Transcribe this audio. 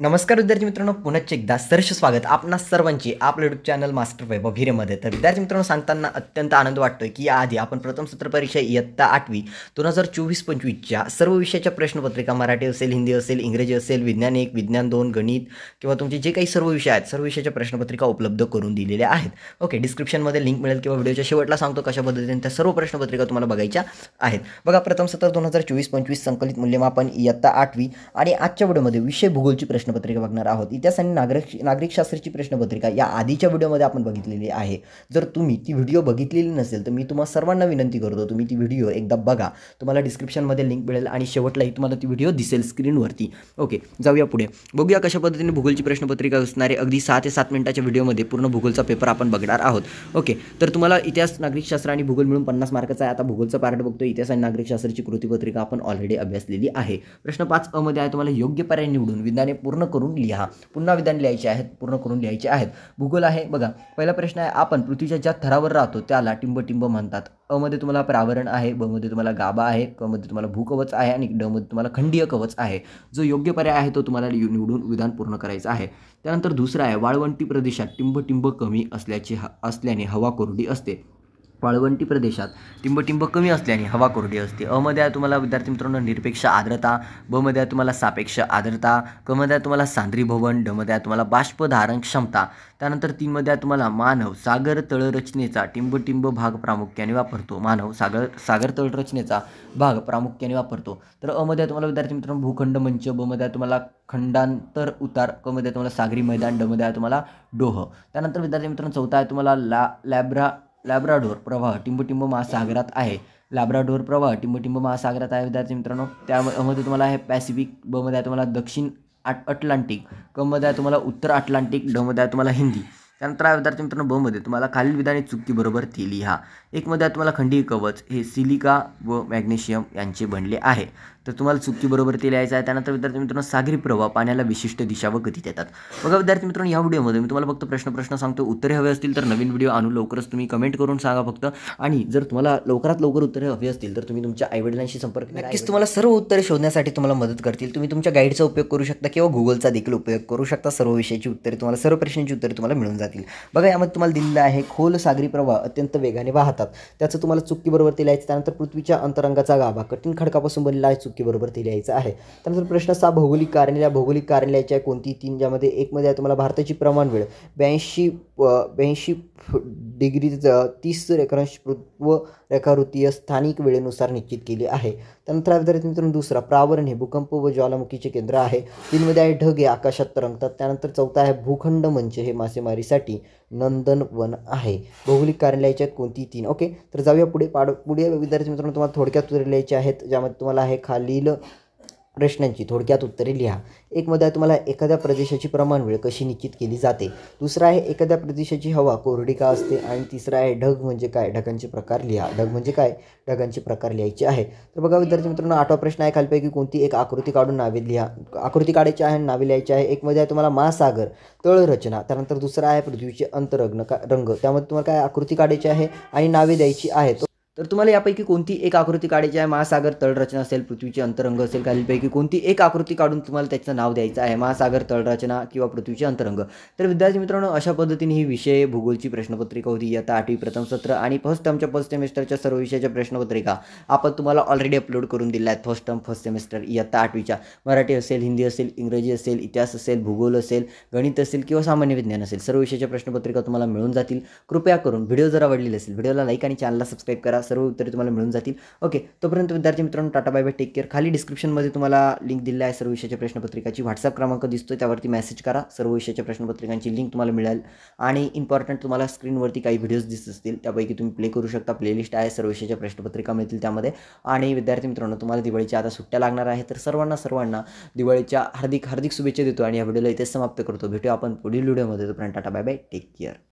नमस्कार विद्यार्थी मित्रांनो, पुन्हा एकदा सहर्ष स्वागत आपणा सर्वांची आपल्या यूट्यूब चॅनल मास्टर वैभव हिरेमध्ये. तर विद्यार्थी मित्रांनो, सांगताना अत्यंत आनंद वाटतोय की याआधी आपण प्रथम सत्र परीक्षा इयत्ता 8वी 2024-25च्या सर्व विषयाच्या प्रश्नपत्रिका मराठी असेल, हिंदी असेल, इंग्रजी असेल, विज्ञान 1, विज्ञान 2, गणित किंवा तुमचे जे काही सर्व विषय आहेत सर्व विषयाच्या प्रश्नपत्रिका उपलब्ध करून दिलेल्या आहेत. ओके, डिस्क्रिप्शनमध्ये लिंक मिळेल किंवा व्हिडिओच्या शेवटला सांगतो कशा पद्धतीने त्या सर्व प्रश्नपत्रिका तुम्हाला बघायच्या आहेत. बघा, प्रथम सत्र 2024-25 संकलित मूल्यमापन इयत्ता 8वी आणि आजच्या व्हिडिओमध्ये विषय भूगोलची प्रश्नपत्रिका बघणार आहोत. इतिहास आणि नागरिकशास्त्राची प्रश्नपत्रिका या आधीच्या व्हिडिओमध्ये आपण बघितलेली आहे. जर तुम्ही ती व्हिडिओ बघितलेली नसेल तर मी तुम्हाला सर्वांना विनंती करतो तुम्ही ती व्हिडिओ एकदा बघा. तुम्हाला डिस्क्रिप्शनमध्ये लिंक मिळेल आणि शेवटलाही तुम्हाला ती व्हिडिओ दिसेल स्क्रीनवरती. ओके, जाऊया पुढे. बघूया कशा पद्धतीने भूगोलची प्रश्नपत्रिका असणारे. अगदी 6 ते 7 मिनिटाच्या व्हिडिओमध्ये पूर्ण भूगोलचा पेपर आपण बघणार आहोत. ओके, तर तुम्हाला इतिहास, नागरिकशास्त्र आणि भूगोल मिळून 50 मार्काचा आहे. आता भूगोलचा पार्ट बघतो. इतिहास आणि नागरिकशास्त्राची कृतीपत्रिका आपण ऑलरेडी अभ्यासलेली आहे. प्रश्न 5 अ मध्ये आहे, तुम्हाला योग्य पर्याय निवडून विधाने पूर्ण करून लिहा. पुन्हा विधान लिहायचे आहेत, पूर्ण करून लिहायचे आहेत. भूगोल आहे. बघा, पहिला प्रश्न आहे, आपण पृथ्वीच्या ज्या थरावर राहतो त्याला टिंब म्हणतात. अ मध्ये तुम्हाला प्रावरण आहे, ब मध्ये तुम्हाला गाभा आहे, क मध्ये तुम्हाला भूकवच आहे आणि ड मध्ये तुम्हाला खंडीय कवच आहे. जो योग्य पर्याय आहे तो तुम्हाला निवडून विधान पूर्ण करायचं आहे. त्यानंतर दुसरा आहे, वाळवंटी प्रदेशात टिंब कमी असल्याने हवा कोरडी असते. वाळवंटी प्रदेशात टिंब कमी असल्याने हवा कोरडी असते. अ मध्ये आहे तुम्हाला विद्यार्थी मित्रांनो निरपेक्ष आर्द्रता, ब मध्ये आहे तुम्हाला सापेक्ष आर्द्रता, क मध्ये आहे तुम्हाला सांद्रीभवन, ड मध्ये आहे तुम्हाला बाष्प धारण क्षमता. त्यानंतर 3 मध्ये आहे तुम्हाला मानव सागर तळरचनेचा टिंब भाग प्रामुख्याने वापरतो. मानव सागर तळरचनेचा भाग प्रामुख्याने वापरतो. तर अ मध्ये आहे तुम्हाला विद्यार्थी मित्रांनो भूखंड मंच, ब मध्ये आहे तुम्हाला खंडांतर उतार, क मध्ये आहे तुम्हाला सागरी मैदान, ड मध्ये आहे तुम्हाला डोह. त्यानंतर विद्यार्थी मित्रांनो चौथा आहे तुम्हाला लॅब्राडोर प्रवाह टिंब महासागरात आहे. लॅब्राडोर प्रवाह टिंब महासागरात आहे विद्यार्थी मित्रांनो. त्यामध्ये तुम्हाला आहे पॅसिफिक, ब मध्ये आहे तुम्हाला दक्षिण अटलांटिक, क मध्ये आहे तुम्हाला उत्तर अटलांटिक, ड मध्ये आहे तुम्हाला हिंदी. त्यानंतर आहे विद्यार्थी मित्रांनो ब मध्ये तुम्हाला खालील विधाने चुकी बरोबर ती लिहा. एक मध्ये आहे तुम्हाला खंडीय कवच हे सिलिका व मॅग्नेशियम यांचे बनले आहे. तर तुम्हाला चुकी बरोबर ते लिहायचं आहे. त्यानंतर विद्यार्थी मित्रांनो सागरी प्रवाह पाण्याला विशिष्ट दिशा व गती देतात. बघा विद्यार्थी मित्रांनो, या व्हिडिओमध्ये मी तुम्हाला फक्त प्रश्न सांगतो. उत्तरे हवे असतील तर नवीन व्हिडिओ आणू लवकरच. तुम्ही कमेंट करून सांगा फक्त. आणि जर तुम्हाला लवकरात लवकर उत्तरे हवी असतील तर तुम्ही तुमच्या आईवडिलांशी संपर्क करा. नक्कीच तुम्हाला सर्व उत्तरे शोधण्यासाठी तुम्हाला मदत करतील. तुम्ही तुमच्या गाईडचा उपयोग करू शकता किंवा गुगलचा देखील उपयोग करू शकता. सर्व विषयाची उत्तरे तुम्हाला, सर्व प्रश्नांची उत्तरे तुम्हाला मिळून जातील. बघा, यामध्ये तुम्हाला दिलेलं आहे खोल सागरी प्रवाह अत्यंत वेगाने वाहतात. त्याचं तुम्हाला चुकी बरोबर ते लिहायचं. त्यानंतर पृथ्वीच्या अंतरंगाचा गाभा कठीण खडकापासून बनलेला आहे, चुकी बरोबर ते लिहायचं आहे. त्यानंतर प्रश्न 6 भौगोलिक कारणे लिहायची आहे. कोणती 3, ज्यामध्ये एक मध्ये आहे तुम्हाला भारताची प्रमाण वेळ 82 डिग्री 30 रेखांश पूर्व रेखावृत्तीय स्थानिक वेळेनुसार निश्चित केली आहे. त्यानंतर विद्यार्थी मित्रांनो दुसरा प्रावरण हे भूकंप व ज्वालामुखीचे केंद्र आहे. 3 मध्ये आहे ढग हे आकाशात तरंगतात. त्यानंतर चौथा आहे भूखंड मंच हे मासेमारीसाठी नंदनवन आहे. भौगोलिक कारणे लिहायची आहेत कोणती 3. ओके, तर जाऊया पुढे विद्यार्थी मित्रांनो तुम्हाला थोडक्यात उत्तरे लिहायची आहेत, ज्यामध्ये तुम्हाला आहे खालील प्रश्नांची थोडक्यात उत्तरे लिहा. एक मध्ये आहे तुम्हाला एखाद्या प्रदेशाची प्रमाण वेळ कशी निश्चित केली जाते. दुसरा आहे एखाद्या प्रदेशाची हवा कोरडी का असते. आणि तिसरा आहे ढग म्हणजे काय, ढगांचे प्रकार लिहा. ढग म्हणजे काय, ढगांचे प्रकार लिहायचे आहे. तर बघा विद्यार्थी मित्रांनो 8वा प्रश्न आहे, खालीलपैकी कोणती एक आकृती काढून नावे लिहा. आकृती काढायची आहे, नावे लिहायची आहे. एक मध्ये आहे तुम्हाला महासागर तळरचना. त्यानंतर दुसरा आहे पृथ्वीचे अंतरंग त्यामध्ये तुम्हाला काय आकृती काढायची आहे आणि नावे द्यायची आहेत. तर तुम्हाला यापैकी कोणती एक आकृती काढायची आहे. महासागर तळरचना असेल, पृथ्वीचे अंतरंग असेल, खालीलपैकी कोणती एक आकृती काढून तुम्हाला त्याचं नाव द्यायचं आहे. महासागर तळरचना किंवा पृथ्वीचे अंतरंग. तर विद्यार्थी मित्रांनो अशा पद्धतीने ही विषय भूगोलची प्रश्नपत्रिका होती इयत्ता 8वी प्रथम सत्र. आणि फर्स्ट सेमेस्टरच्या सर्व विषयाच्या प्रश्नपत्रिका आपण तुम्हाला ऑलरेडी अपलोड करून दिल्या आहेत. फर्स्ट सेमेस्टर इयत्ता 8वीच्या मराठी असेल, हिंदी असेल, इंग्रजी असेल, इतिहास असेल, भूगोल असेल, गणित असेल किंवा सामान्य विज्ञान असेल, सर्व विषयाच्या प्रश्नपत्रिका तुम्हाला मिळून जातील. कृपया करून व्हिडिओ जर आवडलेला असेल व्हिडिओला लाईक आणि चॅनलला सबस्क्राईब करा. सर्व उत्तरे तुम्हाला मिळून जातील. ओके, तोपर्यंत विद्यार्थी मित्रांनो tata bye bye, take care. खाली डिस्क्रिप्शनमध्ये तुम्हाला लिंक दिली आहे सर्व विषयाच्या प्रश्नपत्रिकाची. व्हॉट्सअप क्रमांक दिसतोय त्यावरती मेसेज करा. सर्व विषयाच्या प्रश्नपत्रिकांची लिंक तुम्हाला मिळेल. आणि इम्पॉर्टंट तुम्हाला स्क्रीनवरती काही व्हिडिओज दिसत असतील त्यापैकी तुम्ही प्ले करू शकता. प्लेलिस्ट आहे, सर्व विषयाच्या प्रश्नपत्रिका मिळतील त्यामध्ये. आणि विद्यार्थी मित्रांनो तुम्हाला दिवाळीच्या आता सुट्ट्या लागणार आहे. तर सर्वांना दिवाळीच्या हार्दिक शुभेच्छा देतो आणि या व्हिडिओला इथेच समाप्त करतो. भेटूया आपण पुढील व्हिडिओमध्ये. तोपर्यंत tata bye bye, take care.